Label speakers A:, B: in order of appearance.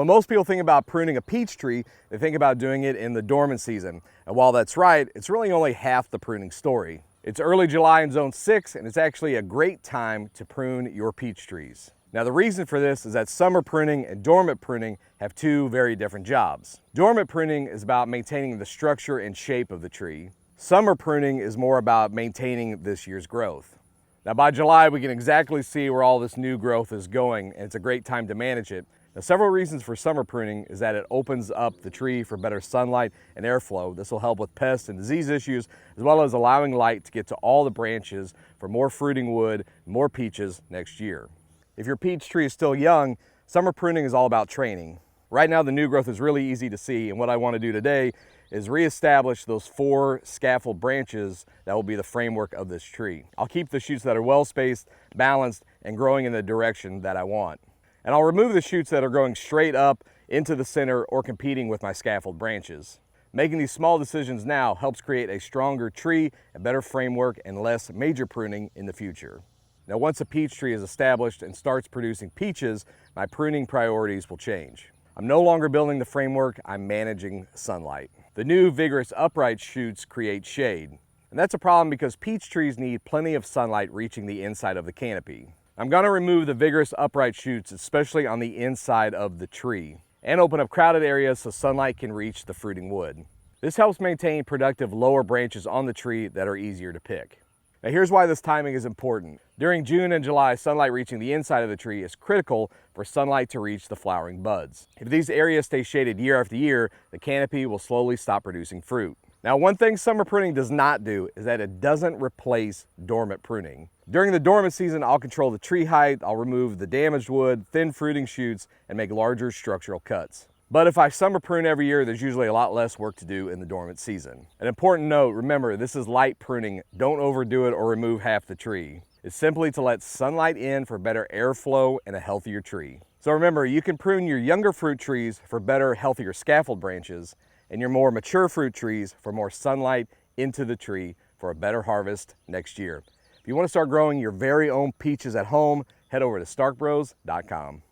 A: when most people think about pruning a peach tree, they think about doing it in the dormant season. And while that's right, it's really only half the pruning story. It's early July in Zone 6, and it's actually a great time to prune your peach trees. Now, the reason for this is that summer pruning and dormant pruning have two very different jobs. Dormant pruning is about maintaining the structure and shape of the tree. Summer pruning is more about maintaining this year's growth. Now, by July, we can exactly see where all this new growth is going, and it's a great time to manage it. Now, several reasons for summer pruning is that it opens up the tree for better sunlight and airflow. This will help with pest and disease issues, as well as allowing light to get to all the branches for more fruiting wood, more peaches next year. If your peach tree is still young, summer pruning is all about training. Right now, the new growth is really easy to see, and what I want to do today is reestablish those 4 scaffold branches that will be the framework of this tree. I'll keep the shoots that are well spaced, balanced, and growing in the direction that I want. And I'll remove the shoots that are growing straight up into the center or competing with my scaffold branches. Making these small decisions now helps create a stronger tree, a better framework, and less major pruning in the future. Now, once a peach tree is established and starts producing peaches, my pruning priorities will change. I'm no longer building the framework, I'm managing sunlight. The new vigorous upright shoots create shade. And that's a problem because peach trees need plenty of sunlight reaching the inside of the canopy. I'm going to remove the vigorous upright shoots, especially on the inside of the tree, and open up crowded areas so sunlight can reach the fruiting wood. This helps maintain productive lower branches on the tree that are easier to pick. Now, here's why this timing is important. During June and July, sunlight reaching the inside of the tree is critical for sunlight to reach the flowering buds. If these areas stay shaded year after year, the canopy will slowly stop producing fruit. Now, one thing summer pruning does not do is that it doesn't replace dormant pruning. During the dormant season, I'll control the tree height, I'll remove the damaged wood, thin fruiting shoots, and make larger structural cuts. But if I summer prune every year, there's usually a lot less work to do in the dormant season. An important note, remember, this is light pruning. Don't overdo it or remove half the tree. It's simply to let sunlight in for better airflow and a healthier tree. So remember, you can prune your younger fruit trees for better, healthier scaffold branches, and your more mature fruit trees for more sunlight into the tree for a better harvest next year. If you want to start growing your very own peaches at home, head over to starkbros.com.